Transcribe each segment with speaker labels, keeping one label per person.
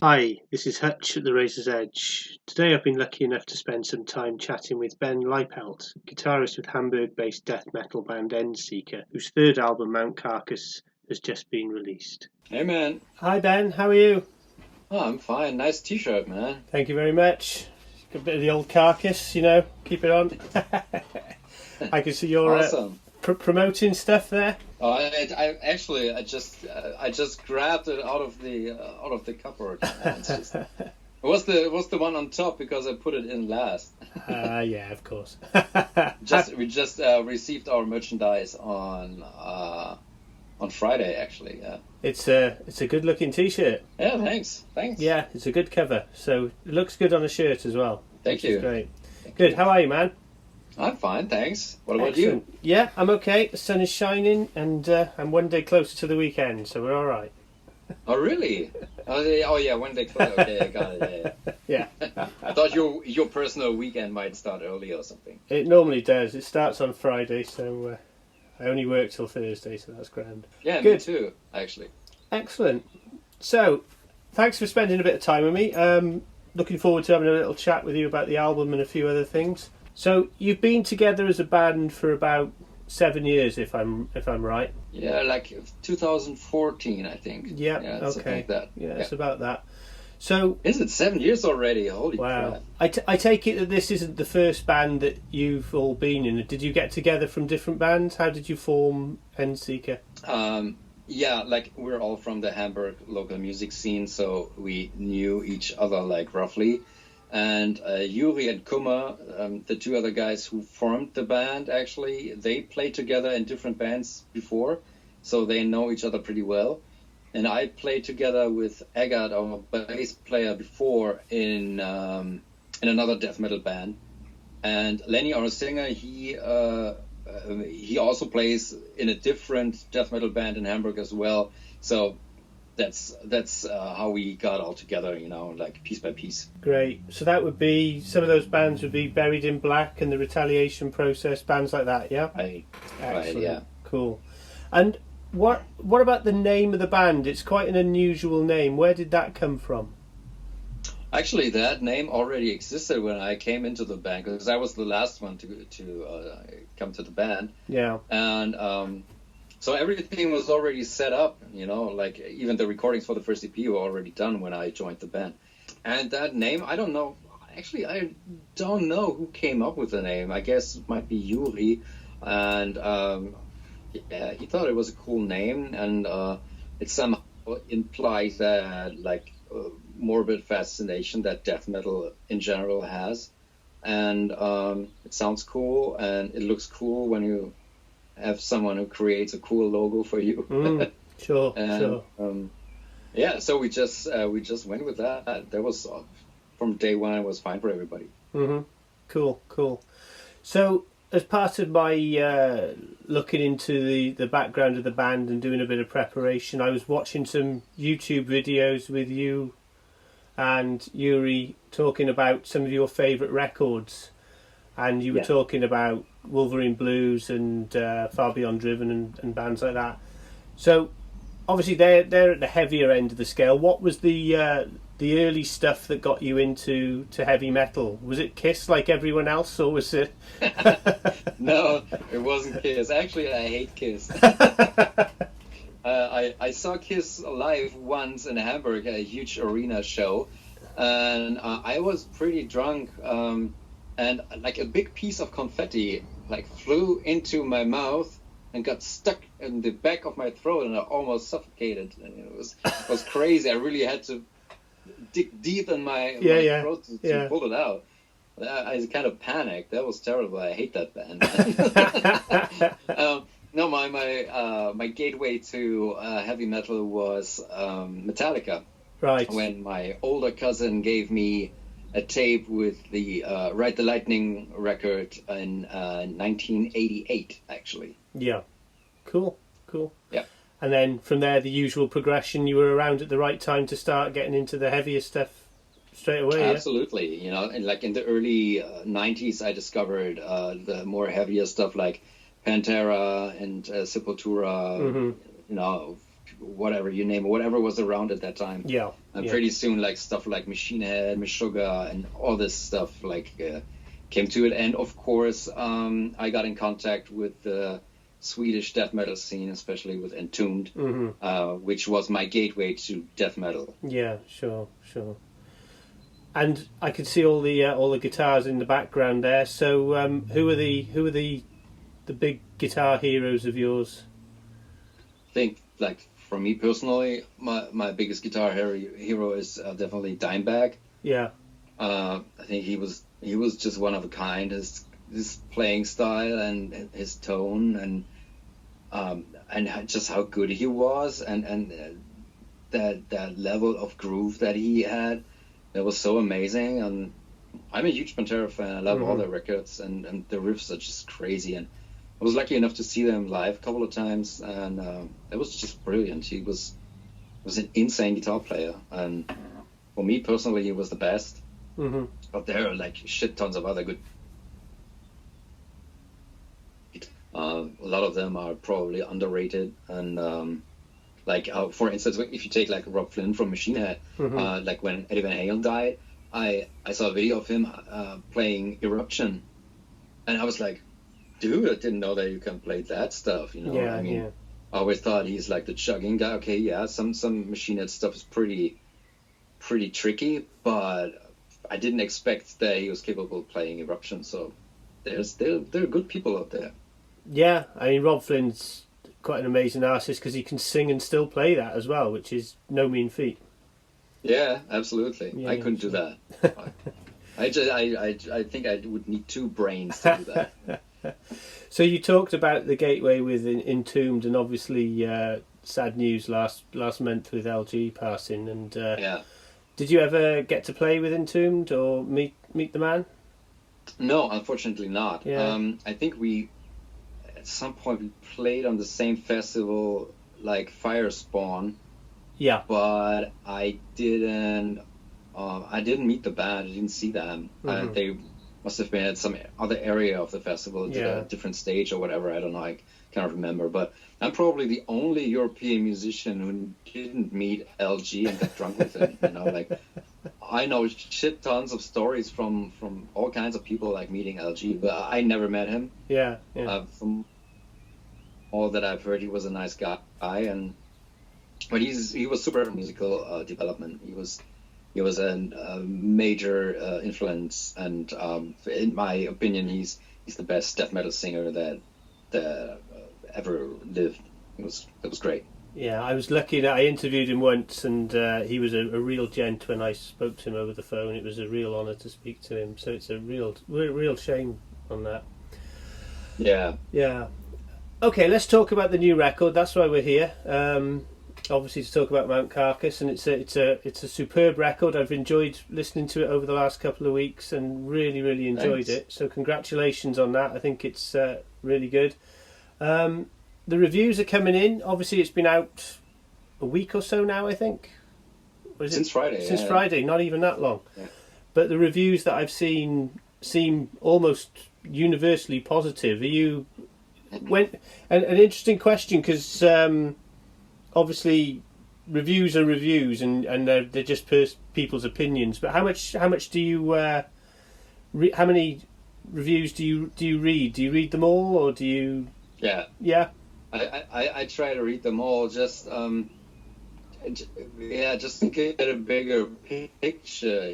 Speaker 1: Hi, this is Hutch at the Razor's Edge. Today I've been lucky enough to spend some time chatting with Ben Leipelt, guitarist with Hamburg-based death metal band Endseeker, whose third album, Mount Carcass, has just been released.
Speaker 2: Hey man.
Speaker 1: Hi Ben, how are you?
Speaker 2: Oh, I'm fine. Nice t-shirt, man.
Speaker 1: Thank you very much. A bit of the old Carcass, keep it on. I can see you're
Speaker 2: Awesome.
Speaker 1: promoting stuff there.
Speaker 2: Oh, I just grabbed it out of the cupboard. It was the one on top because I put it in last.
Speaker 1: Yeah, of course.
Speaker 2: We just received our merchandise on Friday actually. Yeah.
Speaker 1: It's a good looking t-shirt.
Speaker 2: Yeah. Thanks.
Speaker 1: Yeah, it's a good cover. So it looks good on a shirt as well.
Speaker 2: Thank
Speaker 1: which
Speaker 2: you.
Speaker 1: is great.
Speaker 2: Thank
Speaker 1: Good.
Speaker 2: you.
Speaker 1: How are you, man?
Speaker 2: I'm fine, thanks. What about
Speaker 1: Excellent. Yeah, I'm okay. The sun is shining, and I'm one day closer to the weekend, so we're all right.
Speaker 2: you? Oh, really? Oh yeah, when they close. Okay, I got it.
Speaker 1: Yeah.
Speaker 2: I thought your personal weekend might start early or something.
Speaker 1: It normally does. It starts on Friday, so I only work till Thursday, so that's grand.
Speaker 2: Yeah,
Speaker 1: Good.
Speaker 2: me too, actually.
Speaker 1: Excellent. So, thanks for spending a bit of time with me. Looking forward to having a little chat with you about the album and a few other things. So, you've been together as a band for about 7 years, if I'm right.
Speaker 2: Yeah, like 2014, I think.
Speaker 1: Yeah.
Speaker 2: Yeah, something
Speaker 1: Okay.
Speaker 2: like that.
Speaker 1: Yeah, it's about that. So,
Speaker 2: Is it 7 years already? Holy
Speaker 1: wow.
Speaker 2: crap.
Speaker 1: I take it that this isn't the first band that you've all been in. Did you get together from different bands? How did you form Endseeker?
Speaker 2: Yeah, like we're all from the Hamburg local music scene, so we knew each other like roughly. And Yuri and Kummer, the two other guys who formed the band, actually, they played together in different bands before, so they know each other pretty well. And I played together with Eggert, our bass player, before in another death metal band. And Lenny, our singer, he also plays in a different death metal band in Hamburg as well. So that's how we got all together, like piece by piece.
Speaker 1: Great. So that would be, some of those bands would be Buried in Black and the Retaliation Process, bands like that, yeah?
Speaker 2: Right,
Speaker 1: Excellent.
Speaker 2: yeah.
Speaker 1: Cool. And what about the name of the band? It's quite an unusual name. Where did that come from?
Speaker 2: Actually, that name already existed when I came into the band, because I was the last one to come to the band.
Speaker 1: Yeah.
Speaker 2: And so everything was already set up, like even the recordings for the first EP were already done when I joined the band. And that name, I don't know. Actually, I don't know who came up with the name. I guess it might be Yuri. And yeah, he thought it was a cool name, and it somehow implies that morbid fascination that death metal in general has. And it sounds cool, and it looks cool when you have someone who creates a cool logo for you.
Speaker 1: Sure,
Speaker 2: and,
Speaker 1: sure.
Speaker 2: Yeah, so we just went with that. That was from day one. It was fine for everybody.
Speaker 1: Mm-hmm. Cool. So, as part of my looking into the background of the band and doing a bit of preparation, I was watching some YouTube videos with you and Yuri talking about some of your favourite records. And you were talking about Wolverine Blues and Far Beyond Driven and bands like that. So, obviously, they're at the heavier end of the scale. What was the early stuff that got you into heavy metal? Was it Kiss like everyone else, or was it...
Speaker 2: No, it wasn't Kiss. Actually, I hate Kiss. I saw Kiss live once in Hamburg at a huge arena show, and I was pretty drunk, and like a big piece of confetti flew into my mouth and got stuck in the back of my throat, and I almost suffocated. And it was crazy. I really had to dig deep in my throat to pull it out. I kind of panicked. That was terrible. I hate that band. No, my gateway to heavy metal was Metallica.
Speaker 1: Right.
Speaker 2: When my older cousin gave me a tape with the Ride the Lightning record in 1988, actually.
Speaker 1: Yeah. Cool.
Speaker 2: Yeah.
Speaker 1: And then from there, the usual progression. You were around at the right time to start getting into the heavier stuff straight away.
Speaker 2: Absolutely. And like in the early 90s, I discovered the more heavier stuff like Pantera and Sepultura, whatever you name it, whatever was around at that time.
Speaker 1: Yeah.
Speaker 2: And
Speaker 1: Yeah.
Speaker 2: pretty soon, like stuff like Machine Head, Meshuggah, and all this stuff like came to it. And of course, I got in contact with the Swedish death metal scene, especially with Entombed, which was my gateway to death metal.
Speaker 1: Yeah, sure. And I could see all the guitars in the background there. So, who are the big guitar heroes of yours?
Speaker 2: I think, like, for me personally, my biggest guitar hero is definitely Dimebag.
Speaker 1: Yeah.
Speaker 2: I think he was just one of a kind. His playing style and his tone and just how good he was and that level of groove that he had, that was so amazing. And I'm a huge Pantera fan. I love all their records, and the riffs are just crazy. And I was lucky enough to see them live a couple of times, and it was just brilliant. He was an insane guitar player, and for me personally, he was the best. But there are like shit tons of other good. A lot of them are probably underrated, and for instance, if you take like Rob Flynn from Machine Head, like when Eddie Van Halen died, I saw a video of him playing Eruption, and I was like, dude, I didn't know that you can play that stuff.
Speaker 1: Yeah,
Speaker 2: I mean, I always thought he's like the chugging guy. Okay, yeah, some Machine Head stuff is pretty tricky, but I didn't expect that he was capable of playing Eruption. So there are good people out there.
Speaker 1: Yeah, I mean, Rob Flynn's quite an amazing artist because he can sing and still play that as well, which is no mean feat.
Speaker 2: Yeah, absolutely.
Speaker 1: Yeah,
Speaker 2: I couldn't do that. I think I would need two brains to do that.
Speaker 1: So you talked about the gateway with Entombed, and obviously sad news last month with LG passing. And
Speaker 2: Yeah.
Speaker 1: did you ever get to play with Entombed or meet the man?
Speaker 2: No, unfortunately not.
Speaker 1: Yeah.
Speaker 2: I think at some point we played on the same festival like Firespawn,
Speaker 1: Yeah.
Speaker 2: but I didn't meet the band. I didn't see them. They must have been at some other area of the festival, a different stage or whatever. I don't know. I cannot remember. But I'm probably the only European musician who didn't meet LG and get drunk with him. Like I know shit tons of stories from all kinds of people like meeting LG, but I never met him.
Speaker 1: Yeah.
Speaker 2: From all that I've heard, he was a nice guy, but he was super musical development. He was a major influence, and in my opinion, he's the best death metal singer that ever lived. It was great.
Speaker 1: Yeah, I was lucky that I interviewed him once, and he was a real gent when I spoke to him over the phone. It was a real honour to speak to him, so it's a real shame on that.
Speaker 2: Yeah.
Speaker 1: Yeah. Okay, let's talk about the new record. That's why we're here. Obviously to talk about Mount Carcass, and it's a superb record. I've enjoyed listening to it over the last couple of weeks, and really enjoyed
Speaker 2: Thanks.
Speaker 1: it. So congratulations on that. I think it's really good. The reviews are coming in. Obviously, it's been out a week or so now, I think. Or is
Speaker 2: Since Friday.
Speaker 1: Since Friday, not even that long.
Speaker 2: Yeah.
Speaker 1: But the reviews that I've seen seem almost universally positive. Are you... An interesting question, because obviously reviews are reviews, and they're just people's opinions. But how much do you how many reviews do you read? Do you read them all, or do you? Yeah.
Speaker 2: I try to read them all, just just to get a bigger picture,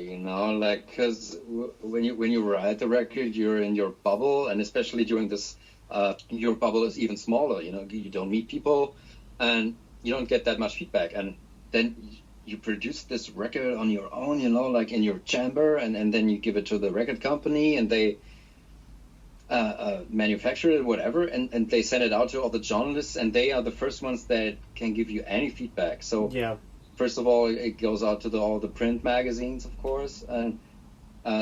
Speaker 2: like, because when you write the record, you're in your bubble, and especially during this, your bubble is even smaller. You don't meet people, and you don't get that much feedback, and then you produce this record on your own, like in your chamber, and then you give it to the record company, and they manufacture it, whatever, and they send it out to all the journalists, and they are the first ones that can give you any feedback. So first of all, it goes out to all the print magazines, of course, and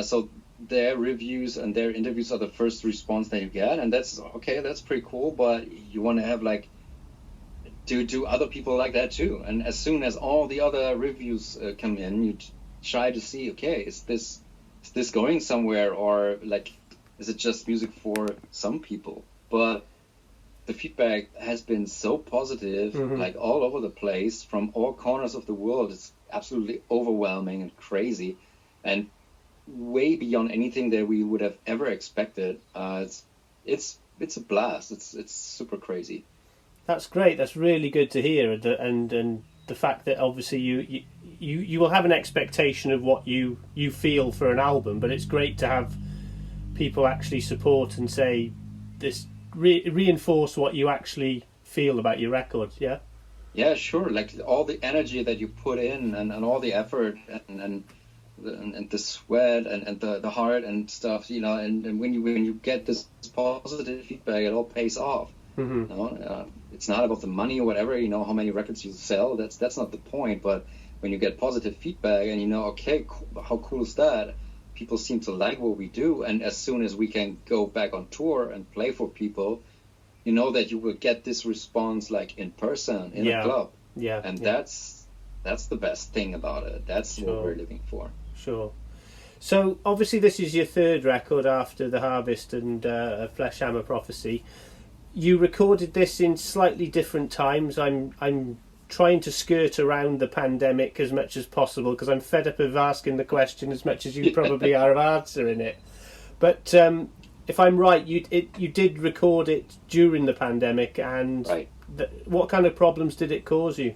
Speaker 2: so their reviews and their interviews are the first response that you get, and that's okay, that's pretty cool, but you want to have like, do other people like that too? And as soon as all the other reviews come in, you try to see, okay, is this going somewhere, or like, is it just music for some people? But the feedback has been so positive, like all over the place, from all corners of the world. It's absolutely overwhelming and crazy, and way beyond anything that we would have ever expected. It's a blast. It's super crazy.
Speaker 1: That's great. That's really good to hear, and the fact that obviously you will have an expectation of what you feel for an album, but it's great to have people actually support and say this. Reinforce what you actually feel about your records.
Speaker 2: Yeah, sure. Like all the energy that you put in, and all the effort, and the sweat, and the heart and stuff, and when you get this positive feedback, it all pays off. It's not about the money or whatever, how many records you sell. That's not the point. But when you get positive feedback, and okay, how cool is that? People seem to like what we do, and as soon as we can go back on tour and play for people, that you will get this response like in person in a club. And that's the best thing about it. That's what we're living for.
Speaker 1: Sure. So obviously this is your third record after The Harvest and Fleshhammer Prophecy. You recorded this in slightly different times. I'm trying to skirt around the pandemic as much as possible because I'm fed up of asking the question as much as you probably are of answering it. But if I'm right, you did record it during the pandemic, and
Speaker 2: right.
Speaker 1: What kind of problems did it cause you?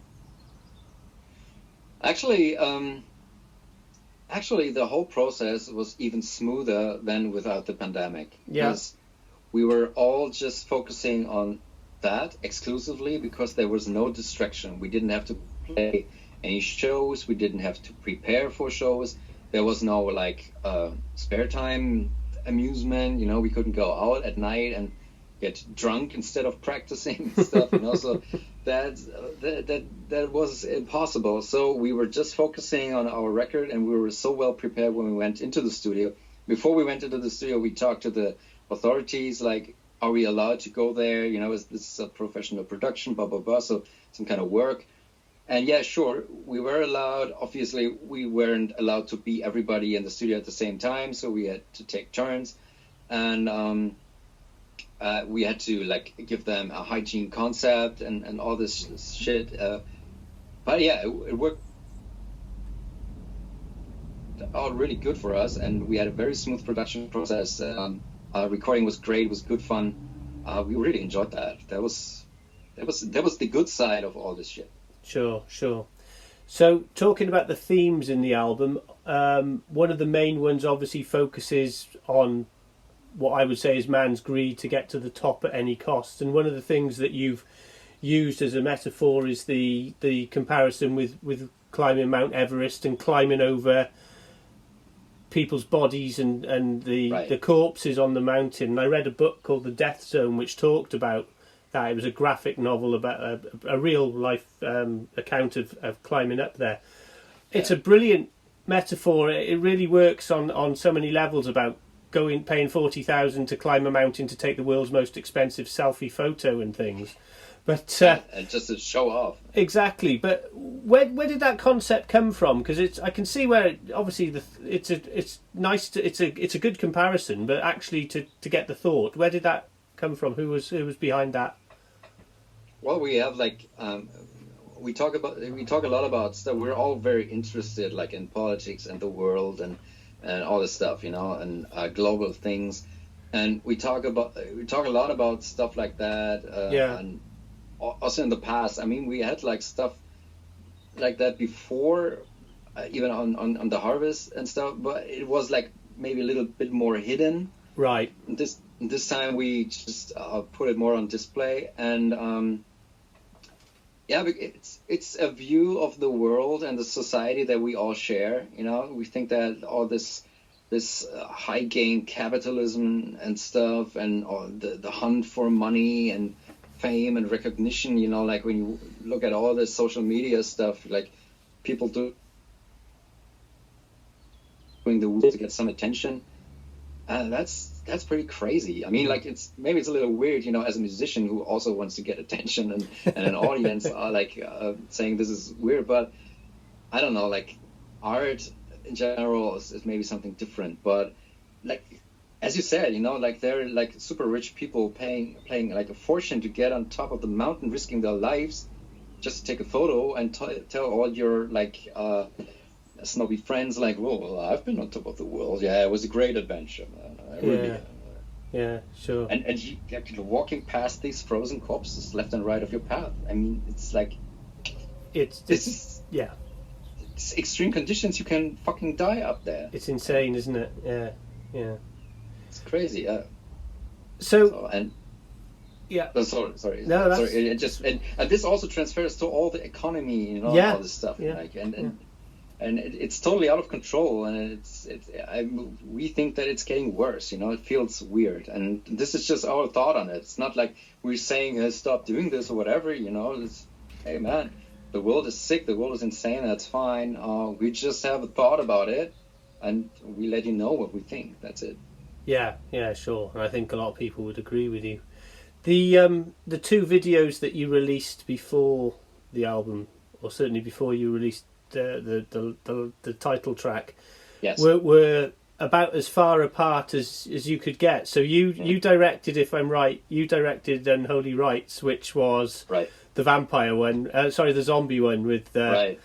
Speaker 2: Actually, the whole process was even smoother than without the pandemic. Because we were all just focusing on that exclusively, because there was no distraction. We didn't have to play any shows. We didn't have to prepare for shows. There was no spare time amusement. We couldn't go out at night and get drunk instead of practicing and stuff. So that was impossible. So we were just focusing on our record, and we were so well prepared when we went into the studio. Before we went into the studio, we talked to the authorities, like, are we allowed to go there? Is this a professional production? Blah, blah, blah. So some kind of work. And yeah, sure, we were allowed. Obviously, we weren't allowed to be everybody in the studio at the same time. So we had to take turns. And we had to give them a hygiene concept and all this shit. But yeah, it worked out really good for us. And we had a very smooth production process. Recording was great. It was good fun. We really enjoyed that. That was the good side of all this shit.
Speaker 1: Sure. So talking about the themes in the album, one of the main ones obviously focuses on what I would say is man's greed to get to the top at any cost. And one of the things that you've used as a metaphor is the comparison with climbing Mount Everest and climbing over people's bodies and the corpses on the mountain. And I read a book called The Death Zone, which talked about that. It was a graphic novel about a real life account of climbing up there. It's a brilliant metaphor. It really works on so many levels about paying 40,000 to climb a mountain to take the world's most expensive selfie photo and things. But
Speaker 2: and just to show off.
Speaker 1: Exactly. But where did that concept come from? Because I can see where obviously it's nice it's a good comparison, but actually to get the thought, where did that come from? Who was behind that?
Speaker 2: Well, we have we talk a lot about stuff. We're all very interested in politics and the world and all this stuff, and global things, and we talk a lot about stuff like that. And also in the past, we had stuff like that before, even on the Harvest and stuff, but it was maybe a little bit more hidden.
Speaker 1: Right.
Speaker 2: This time we just put it more on display, and it's a view of the world and the society that we all share. We think that all this high gain capitalism and stuff, and all the hunt for money and fame and recognition, when you look at all this social media stuff, people doing the work to get some attention, that's pretty crazy. It's a little weird, as a musician who also wants to get attention and an audience are saying this is weird, but I don't know, art in general is maybe something different, but as you said, like they're like super rich people paying like a fortune to get on top of the mountain, risking their lives just to take a photo and tell all your like snobby friends like, well, I've been on top of the world. Yeah, it was a great adventure, man. I really.
Speaker 1: Yeah, sure.
Speaker 2: And you're walking past these frozen corpses left and right of your path. I mean, it's like
Speaker 1: It's yeah.
Speaker 2: It's extreme conditions. You can fucking die up there.
Speaker 1: It's insane, isn't it? Yeah.
Speaker 2: It's crazy. Yeah.
Speaker 1: So
Speaker 2: and
Speaker 1: yeah.
Speaker 2: Oh, sorry.
Speaker 1: No, that's...
Speaker 2: Sorry. It just and this also transfers to all the economy, all this stuff.
Speaker 1: Yeah.
Speaker 2: Like and it's totally out of control, and we think that it's getting worse. It feels weird, and this is just our thought on it. It's not like we're saying stop doing this or whatever. It's, hey man, the world is sick, the world is insane. That's fine. We just have a thought about it, and we let you know what we think. That's it.
Speaker 1: Yeah, sure. And I think a lot of people would agree with you. The two videos that you released before the album, or certainly before you released the title track,
Speaker 2: yes,
Speaker 1: were about as far apart as you could get. So you directed, if I'm right, you directed Unholy Rites, which was the vampire one. The zombie one with
Speaker 2: right.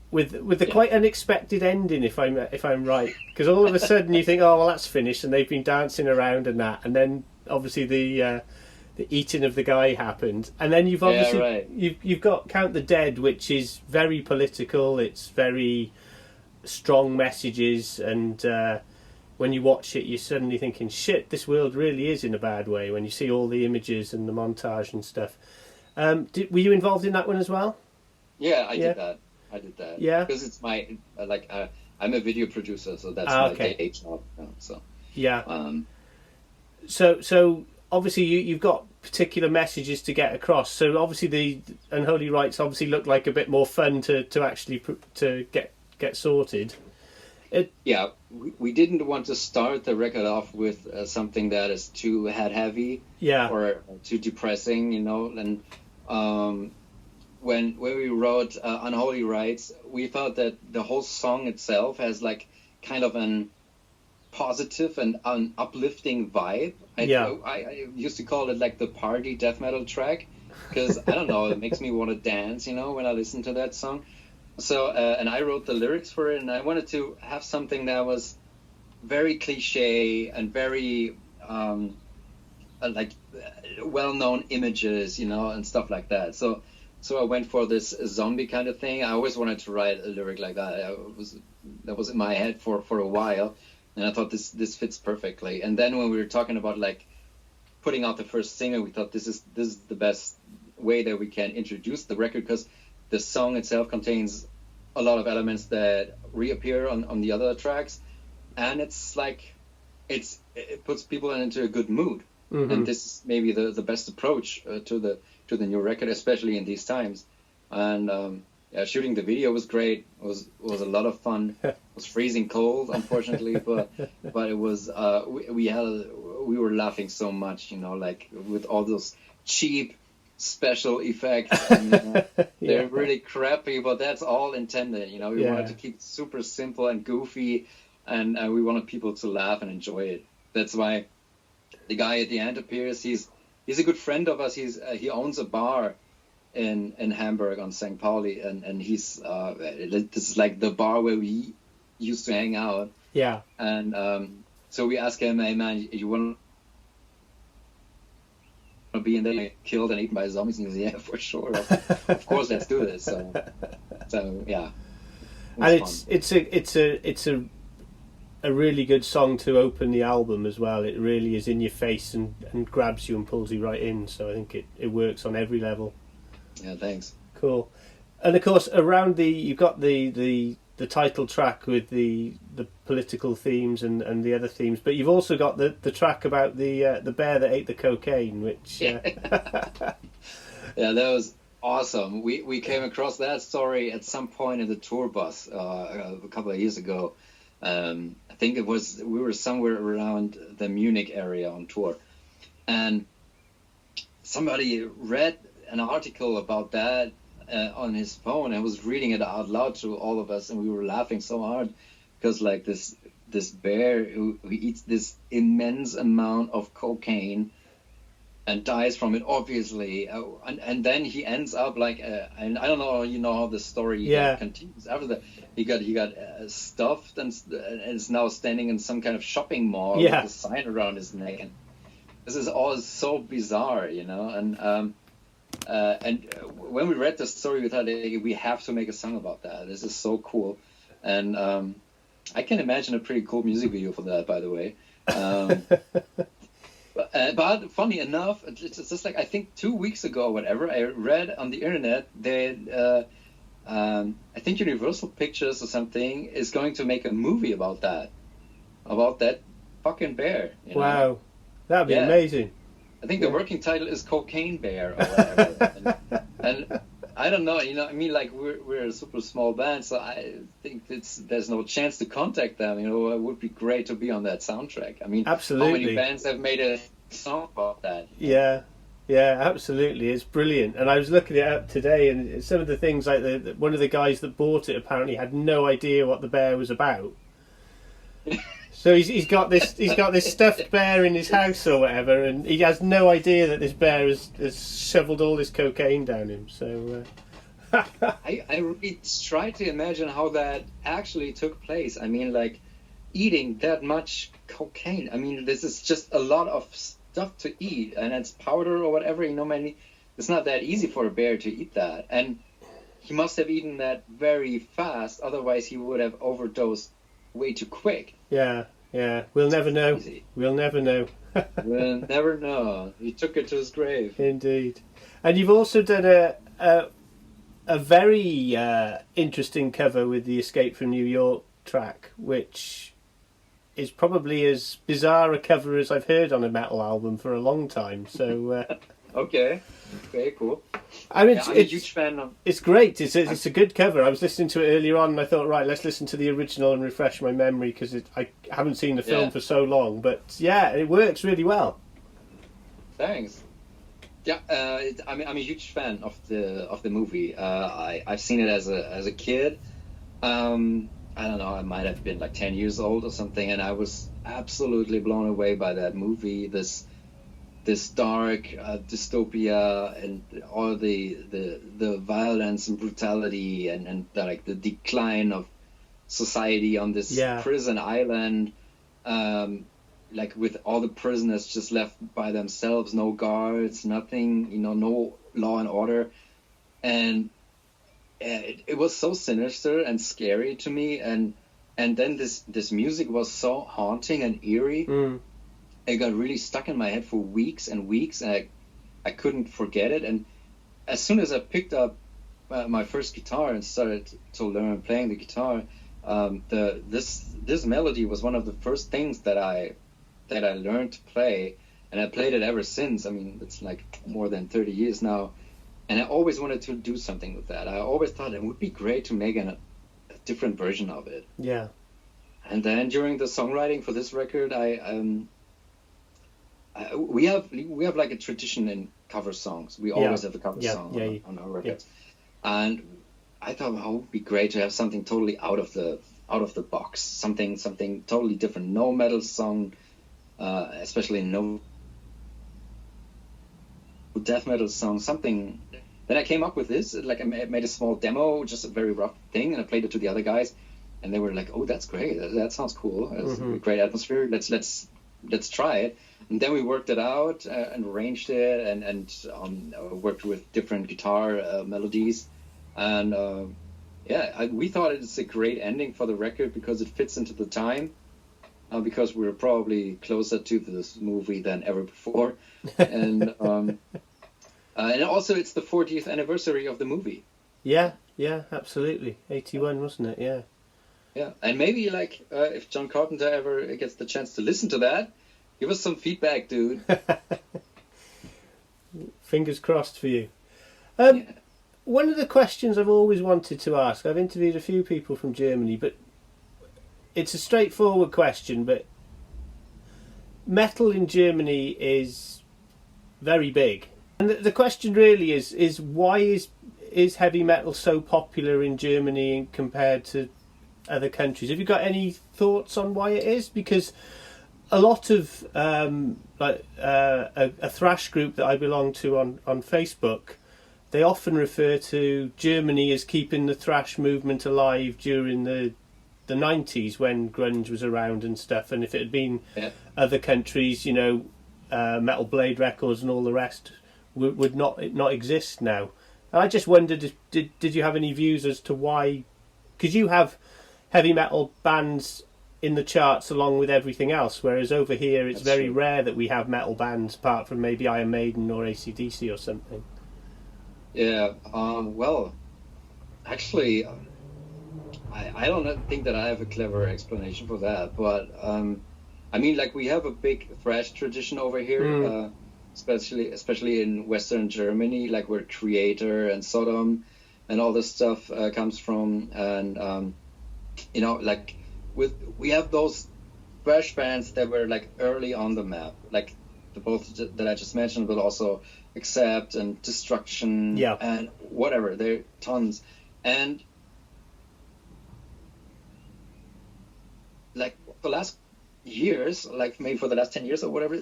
Speaker 1: With the quite unexpected ending, if I'm right, because all of a sudden you think, oh well, that's finished, and they've been dancing around and that, and then obviously the eating of the guy happened, and then you've obviously you've got Count the Dead, which is very political. It's very strong messages, and when you watch it, you're suddenly thinking, shit, this world really is in a bad way. When you see all the images and the montage and stuff, were you involved in that one as well?
Speaker 2: Yeah, I did that.
Speaker 1: Yeah,
Speaker 2: because it's my I'm a video producer, so that's my day job. So
Speaker 1: yeah. So obviously you've got particular messages to get across. So obviously the Unholy Rites obviously look like a bit more fun to actually to get sorted.
Speaker 2: Yeah, we didn't want to start the record off with something that is too head heavy, or too depressing, and when we wrote Unholy Rites, we felt that the whole song itself has like kind of an positive and an uplifting vibe. I used to call it like the party death metal track, because I don't know, it makes me want to dance, when I listen to that song. So and I wrote the lyrics for it, and I wanted to have something that was very cliche and very well-known images, and stuff like that. So I went for this zombie kind of thing. I always wanted to write a lyric like that. That was in my head for a while, and I thought this fits perfectly. And then when we were talking about like putting out the first single, we thought this is the best way that we can introduce the record, because the song itself contains a lot of elements that reappear on the other tracks, and it's like it puts people into a good mood. Mm-hmm. And this is maybe the best approach to the new record, especially in these times. And shooting the video was great. It was a lot of fun. It was freezing cold, unfortunately, but it was we were laughing so much, like with all those cheap special effects. And, they're really crappy, but that's all intended. We wanted to keep it super simple and goofy, and we wanted people to laugh and enjoy it. That's why the guy at the end appears. He's a good friend of us. He owns a bar in Hamburg on St. Pauli, and he's this is like the bar where we used to hang out.
Speaker 1: Yeah.
Speaker 2: And so we asked him, hey man, you want to be in there killed and eaten by zombies? And he goes, yeah, for sure. Of course, let's do this. So yeah.
Speaker 1: And it's a really good song to open the album as well. It really is in your face and grabs you and pulls you right in. So I think it works on every level.
Speaker 2: Yeah, thanks.
Speaker 1: Cool. And of course, around you've got the title track with the political themes and the other themes, but you've also got the track about the bear that ate the cocaine, which
Speaker 2: yeah, that was awesome. We came across that story at some point in the tour bus a couple of years ago. I think we were somewhere around the Munich area on tour, and somebody read an article about that on his phone and was reading it out loud to all of us, and we were laughing so hard because like this this bear who eats this immense amount of cocaine and dies from it, obviously, and then he ends up like, and I don't know, you know how the story continues after that. He got stuffed and is now standing in some kind of shopping mall with a sign around his neck. And this is all so bizarre, you know. And when we read the story, we thought, hey, we have to make a song about that. This is so cool, and I can imagine a pretty cool music video for that, by the way. But funny enough, it's just like, I think 2 weeks ago or whatever, I read on the internet that I think Universal Pictures or something is going to make a movie about that fucking bear. You know?
Speaker 1: Wow, that'd be amazing.
Speaker 2: I think the working title is Cocaine Bear or whatever. and I don't know, you know, I mean, like, we're a super small band, so I think there's no chance to contact them. You know, it would be great to be on that soundtrack. I mean,
Speaker 1: absolutely.
Speaker 2: How many bands have made a song about that?
Speaker 1: Yeah, absolutely. It's brilliant. And I was looking it up today, and some of the things, like one of the guys that bought it apparently had no idea what the bear was about. So he's got this stuffed bear in his house or whatever, and he has no idea that this bear has shoveled all this cocaine down him. So
Speaker 2: I really try to imagine how that actually took place. I mean, like, eating that much cocaine. I mean, this is just a lot of stuff to eat, and it's powder or whatever. You know, it's not that easy for a bear to eat that, and he must have eaten that very fast. Otherwise, he would have overdosed way too quick.
Speaker 1: Yeah. We'll never know. We'll never know.
Speaker 2: We'll never know. He took it to his grave.
Speaker 1: Indeed. And you've also done a very interesting cover with the Escape from New York track, which is probably as bizarre a cover as I've heard on a metal album for a long time. So
Speaker 2: Okay, cool.
Speaker 1: I mean,
Speaker 2: I'm a huge fan of.
Speaker 1: It's great. It's a good cover. I was listening to it earlier on, and I thought, right, let's listen to the original and refresh my memory, because I haven't seen the film for so long. But yeah, it works really well.
Speaker 2: Thanks. Yeah, I'm a huge fan of the movie. I've seen it as a kid. I don't know. I might have been like 10 years old or something, and I was absolutely blown away by that movie. This dark dystopia and all the violence and brutality and like the decline of society on this prison island, like with all the prisoners just left by themselves, no guards, nothing, you know, no law and order, and it was so sinister and scary to me, and then this music was so haunting and eerie. It got really stuck in my head for weeks and weeks, and I couldn't forget it. And as soon as I picked up my first guitar and started to learn playing the guitar, this melody was one of the first things that I learned to play, and I played it ever since. I mean, it's like more than 30 years now, and I always wanted to do something with that. I always thought it would be great to make a different version of it.
Speaker 1: Yeah. And
Speaker 2: then during the songwriting for this record, we have like a tradition in cover songs. We always have a cover song on our records, and I thought, it would be great to have something totally out of the box, something totally different. No metal song, especially no death metal song. Something. Then I came up with this. Like, I made a small demo, just a very rough thing, and I played it to the other guys, and they were like, "Oh, that's great. That sounds cool. It's a great atmosphere. Let's try it." And then we worked it out and arranged it, and worked with different guitar melodies, and we thought it's a great ending for the record because it fits into the time, because we're probably closer to this movie than ever before, and also it's the 40th anniversary of the movie.
Speaker 1: Yeah, absolutely. 81, wasn't it? Yeah.
Speaker 2: Yeah, and maybe like if John Carpenter ever gets the chance to listen to that, give us some feedback, dude.
Speaker 1: Fingers crossed for you. One of the questions I've always wanted to ask, I've interviewed a few people from Germany, but it's a straightforward question, but metal in Germany is very big. And the question really is why is heavy metal so popular in Germany compared to other countries. Have you got any thoughts on why it is? Because a lot of a thrash group that I belong to on Facebook, they often refer to Germany as keeping the thrash movement alive during the 90s when grunge was around and stuff. And if it had been other countries, Metal Blade Records and all the rest would not exist now. And I just wondered, did you have any views as to why? Because you have heavy metal bands in the charts along with everything else, whereas over here it's very rare that we have metal bands apart from maybe Iron Maiden or AC/DC or something.
Speaker 2: Yeah, well, actually, I don't think that I have a clever explanation for that, but I mean, like, we have a big thrash tradition over here, especially in Western Germany, like where Creator and Sodom and all this stuff comes from, and like we have those thrash bands that were like early on the map, like the both that I just mentioned, but also Accept and Destruction and whatever. There are tons, and like the last years, like maybe for the last 10 years or whatever,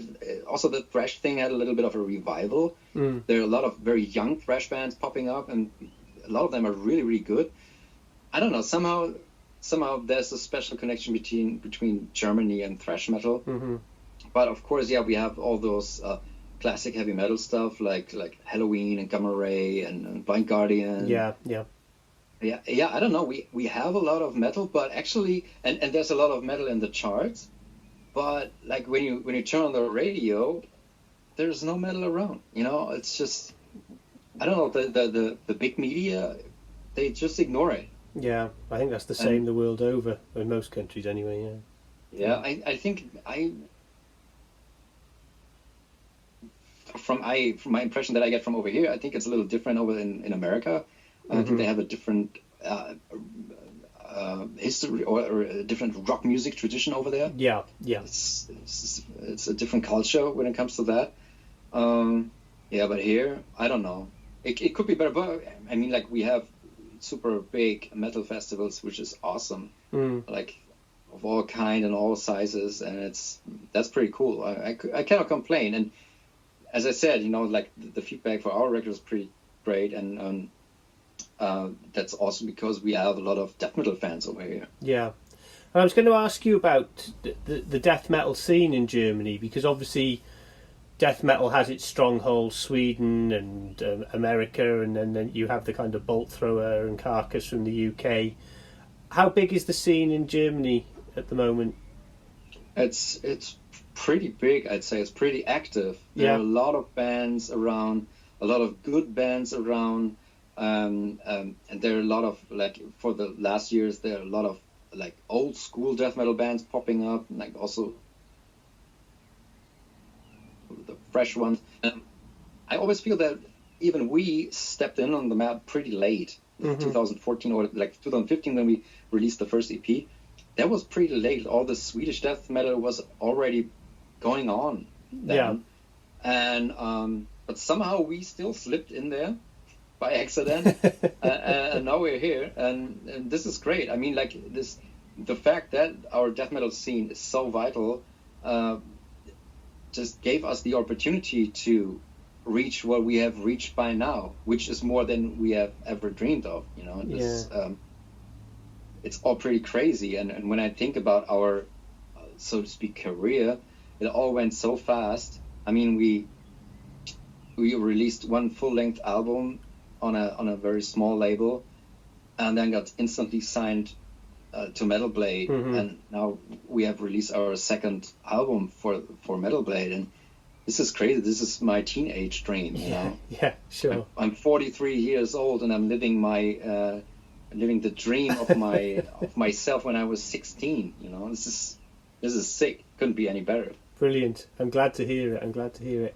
Speaker 2: also the thrash thing had a little bit of a revival. There are a lot of very young thrash bands popping up, and a lot of them are really, really good. I don't know, somehow there's a special connection between Germany and thrash metal. But of course, we have all those classic heavy metal stuff like Halloween and Gamma Ray and Blind Guardian. Yeah, I don't know. We have a lot of metal, but actually, and there's a lot of metal in the charts. But like when you turn on the radio, there's no metal around. It's just, I don't know, the big media, they just ignore it.
Speaker 1: Yeah, I think that's the same the world over, in most countries anyway.
Speaker 2: Yeah, I think from my impression that I get from over here, I think it's a little different over in America. I think they have a different history or a different rock music tradition over there.
Speaker 1: Yeah.
Speaker 2: It's a different culture when it comes to that. But here, I don't know. It could be better, but I mean, like, we have super big metal festivals, which is awesome. Like, of all kind and all sizes, and that's pretty cool. I cannot complain. And as I said, like, the feedback for our record is pretty great, and that's also because we have a lot of death metal fans over here. Yeah.
Speaker 1: I was going to ask you about the death metal scene in Germany, because obviously death metal has its strongholds, Sweden and America, and then you have the kind of Bolt Thrower and Carcass from the UK. How big is the scene in Germany at the moment?
Speaker 2: It's pretty big, I'd say. It's pretty active. There are a lot of bands around, a lot of good bands around, and there are a lot of, like, for the last years, there are a lot of, like, old school death metal bands popping up, like also the fresh ones. I always feel that even we stepped in on the map pretty late, 2014 or like 2015 when we released the first EP. That was pretty late. All the Swedish death metal was already going on then. And but somehow we still slipped in there by accident, and now we're here, and this is great. I mean, like, the fact that our death metal scene is so vital just gave us the opportunity to reach what we have reached by now, which is more than we have ever dreamed of. It's all pretty crazy, and when I think about our so to speak career, it all went so fast. I mean, we released one full-length album on a very small label, and then got instantly signed to Metal Blade, and now we have released our second album for Metal Blade, and this is crazy. This is my teenage dream, you know.
Speaker 1: Yeah, sure.
Speaker 2: I'm 43 years old, and I'm living the dream of myself when I was 16. This is sick. Couldn't be any better.
Speaker 1: Brilliant. I'm glad to hear it.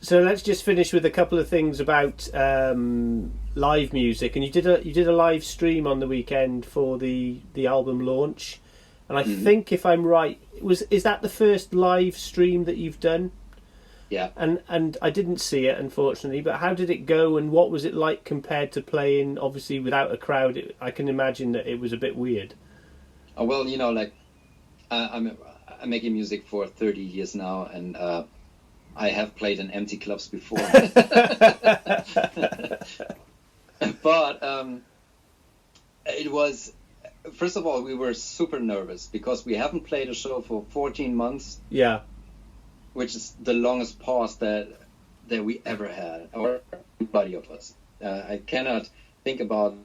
Speaker 1: So let's just finish with a couple of things about live music. And you did a live stream on the weekend for the album launch, and I think, if I'm right, is that the first live stream that you've done?
Speaker 2: Yeah.
Speaker 1: And I didn't see it, unfortunately, but how did it go, and what was it like compared to playing, obviously, without a crowd? I can imagine that it was a bit weird.
Speaker 2: Well, like I'm making music for 30 years now, and I have played in empty clubs before. But it was, first of all, we were super nervous because we haven't played a show for 14 months.
Speaker 1: Yeah.
Speaker 2: Which is the longest pause that we ever had, or anybody of us. I cannot think about.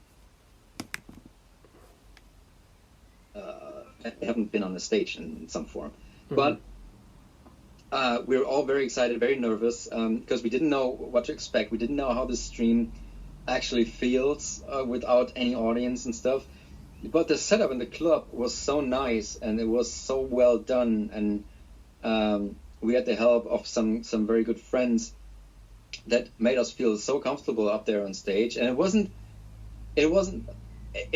Speaker 2: I haven't been on the stage in some form, but we were all very excited, very nervous, because we didn't know what to expect. We didn't know how the stream actually feels without any audience and stuff. But the setup in the club was so nice, and it was so well done, and we had the help of some very good friends that made us feel so comfortable up there on stage. And it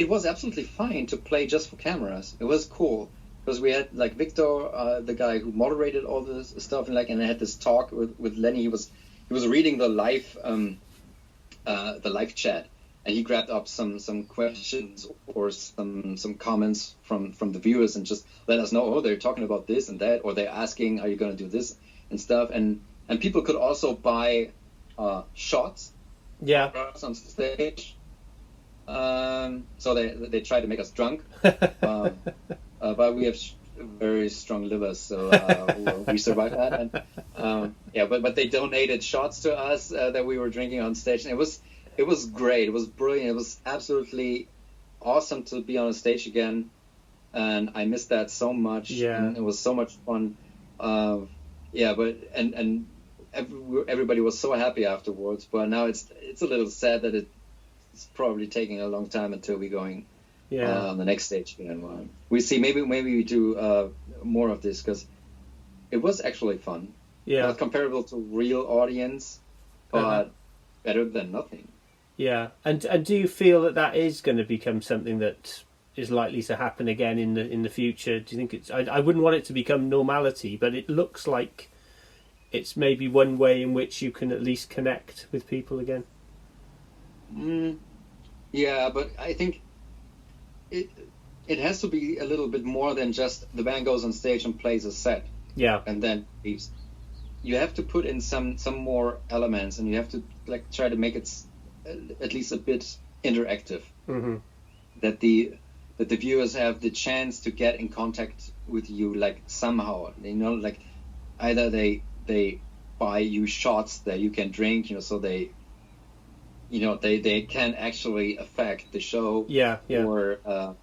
Speaker 2: was absolutely fine to play just for cameras. It was cool because we had like Victor, the guy who moderated all this stuff, and I had this talk with Lenny. He was reading the live chat, and he grabbed up some questions or some comments from the viewers and just let us know, oh, they're talking about this and that, or they're asking, are you going to do this and stuff. And people could also buy shots.
Speaker 1: Yeah.
Speaker 2: On stage. So they try to make us drunk. But we have very strong livers, so we survived that. And but they donated shots to us that we were drinking on stage, and it was great. It was brilliant. It was absolutely awesome to be on a stage again, and I missed that so much.
Speaker 1: Yeah,
Speaker 2: and it was so much fun. But everybody was so happy afterwards. But now it's a little sad that it's probably taking a long time until we're going on the next stage. We see maybe we do more of this because it was actually fun.
Speaker 1: Yeah,
Speaker 2: not comparable to real audience, but better than nothing.
Speaker 1: Yeah, and do you feel that is going to become something that is likely to happen again in the future? Do you think it's? I wouldn't want it to become normality, but it looks like it's maybe one way in which you can at least connect with people again.
Speaker 2: Yeah, but I think it has to be a little bit more than just the band goes on stage and plays a set.
Speaker 1: Yeah,
Speaker 2: and then leaves. You have to put in some more elements, and you have to try to make it at least a bit interactive.
Speaker 1: Mm-hmm.
Speaker 2: That the viewers have the chance to get in contact with you somehow. Either they buy you shots that you can drink, so they can actually affect the show.
Speaker 1: Yeah.
Speaker 2: Or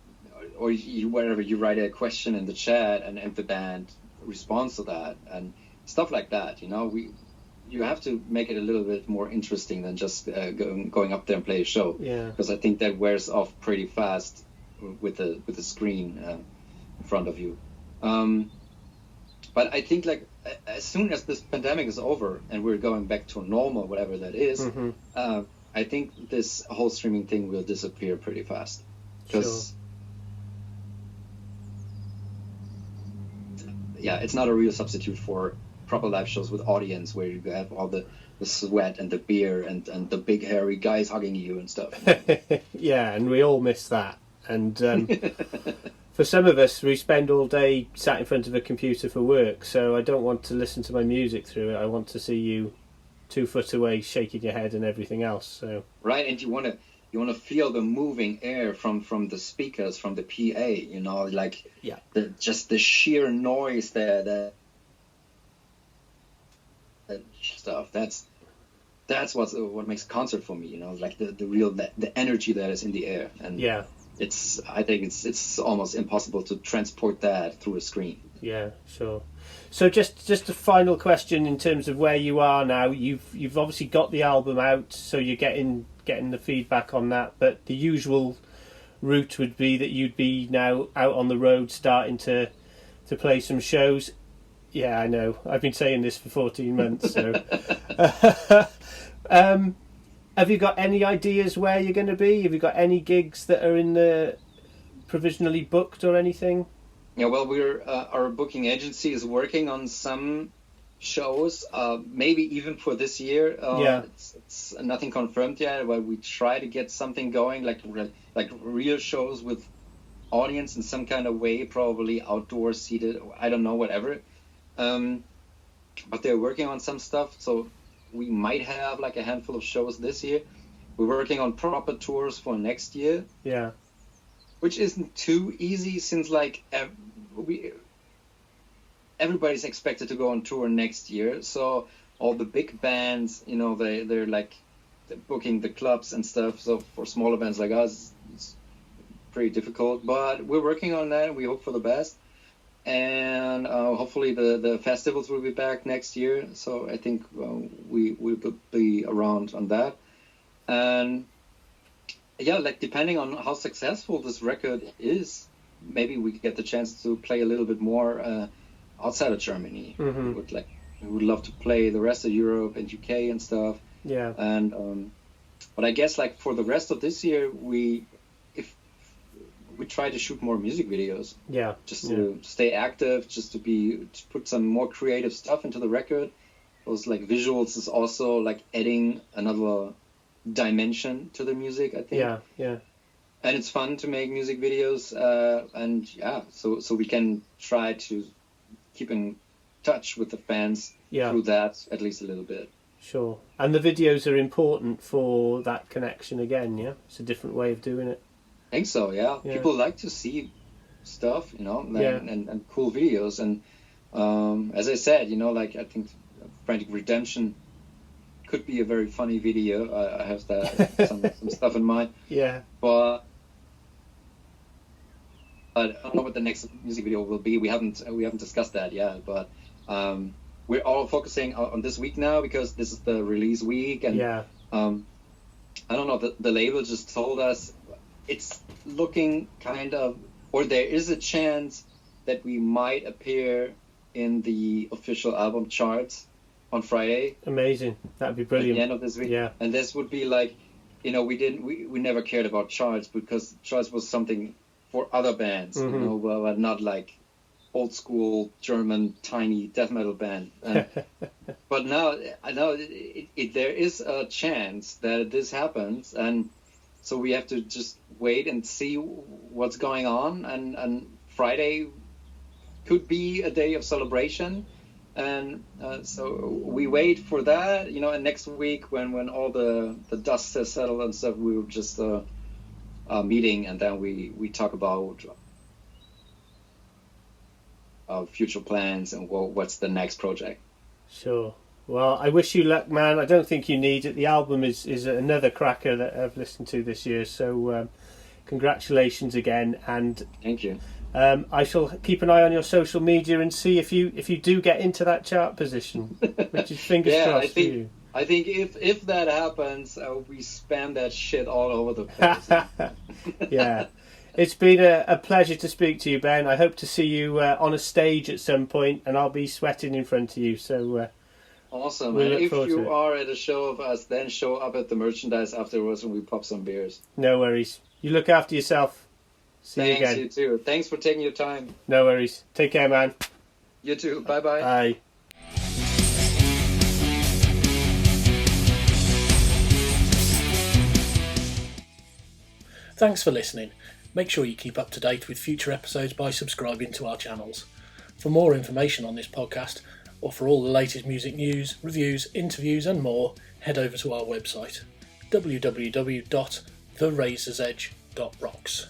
Speaker 2: wherever you write a question in the chat and the band responds to that and stuff like that. You have to make it a little bit more interesting than just going up there and play a show.
Speaker 1: Yeah.
Speaker 2: Because I think that wears off pretty fast with the screen in front of you. But I think as soon as this pandemic is over and we're going back to normal, whatever that is,
Speaker 1: mm-hmm.
Speaker 2: I think this whole streaming thing will disappear pretty fast. Because it's not a real substitute for proper live shows with audience where you have all the sweat and the beer and the big hairy guys hugging you and stuff.
Speaker 1: Yeah, and we all miss that. And for some of us, we spend all day sat in front of a computer for work, so I don't want to listen to my music through it. I want to see you 2 foot away shaking your head and everything else. So
Speaker 2: right, and you want to feel the moving air from the speakers, from the PA, just the sheer noise there, that stuff. That's what makes a concert for me, the real the energy that is in the air. And I think it's almost impossible to transport that through a screen.
Speaker 1: Yeah, sure. So just a final question in terms of where you are now. You've obviously got the album out, so you're getting the feedback on that. But the usual route would be that you'd be now out on the road, starting to play some shows. Yeah, I know. I've been saying this for 14 months. So, have you got any ideas where you're going to be? Have you got any gigs that are in the provisionally booked or anything?
Speaker 2: Yeah, well, our booking agency is working on some shows, maybe even for this year.
Speaker 1: Yeah.
Speaker 2: It's nothing confirmed yet, but we try to get something going, like real shows with audience in some kind of way, probably outdoor, seated, I don't know, whatever. But they're working on some stuff, so we might have like a handful of shows this year. We're working on proper tours for next year.
Speaker 1: Yeah.
Speaker 2: Which isn't too easy, since like everybody's expected to go on tour next year. So all the big bands, you know, they're booking the clubs and stuff. So for smaller bands like us, it's pretty difficult. But we're working on that. We hope for the best. And hopefully the festivals will be back next year. So I think we will be around on that. And yeah, like depending on how successful this record is, maybe we get the chance to play a little bit more outside of Germany.
Speaker 1: Mm-hmm.
Speaker 2: We would love to play the rest of Europe and UK and stuff.
Speaker 1: Yeah.
Speaker 2: And but I guess like for the rest of this year, if we try to shoot more music videos.
Speaker 1: Yeah.
Speaker 2: Just to stay active, to put some more creative stuff into the record. Those like visuals is also like adding another dimension to the music, I think.
Speaker 1: Yeah. Yeah.
Speaker 2: And it's fun to make music videos, and yeah, so we can try to keep in touch with the fans through that at least a little bit.
Speaker 1: Sure. And the videos are important for that connection again, yeah? It's a different way of doing it.
Speaker 2: I think so, yeah. People like to see stuff, you know, and cool videos. And as I said, you know, like I think Frantic Redemption could be a very funny video. I have some stuff in mind.
Speaker 1: Yeah.
Speaker 2: But I don't know what the next music video will be. We haven't discussed that yet, but we're all focusing on this week now because this is the release week, and I don't know. The label just told us it's looking kind of, or there is a chance that we might appear in the official album charts on Friday.
Speaker 1: Amazing. That'd be brilliant.
Speaker 2: At the end of this week.
Speaker 1: Yeah.
Speaker 2: And this would be like, you know, we never cared about charts because charts was something for other bands, you know, but not like old school German tiny death metal band. But now I know there is a chance that this happens, and so we have to just wait and see what's going on. And Friday could be a day of celebration, and so we wait for that, you know. And next week, when all the dust has settled and stuff, we will just meeting, and then we talk about future plans and what's the next project.
Speaker 1: Sure. Well, I wish you luck, man. I don't think you need it. The album is another cracker that I've listened to this year, so congratulations again. And
Speaker 2: thank you.
Speaker 1: I shall keep an eye on your social media and see if you do get into that chart position, which is fingers crossed for you.
Speaker 2: I think if that happens, we spam that shit all over the place.
Speaker 1: Yeah. It's been a pleasure to speak to you, Ben. I hope to see you on a stage at some point, and I'll be sweating in front of you. So
Speaker 2: awesome. And if you are at a show of us, then show up at the merchandise afterwards and we pop some beers.
Speaker 1: No worries. You look after yourself. See you again.
Speaker 2: Thanks, you too. Thanks for taking your time.
Speaker 1: No worries. Take care, man.
Speaker 2: You too. Bye-bye.
Speaker 1: Bye.
Speaker 3: Thanks for listening. Make sure you keep up to date with future episodes by subscribing to our channels. For more information on this podcast, or for all the latest music news, reviews, interviews and more, head over to our website, www.therazorsedge.rocks.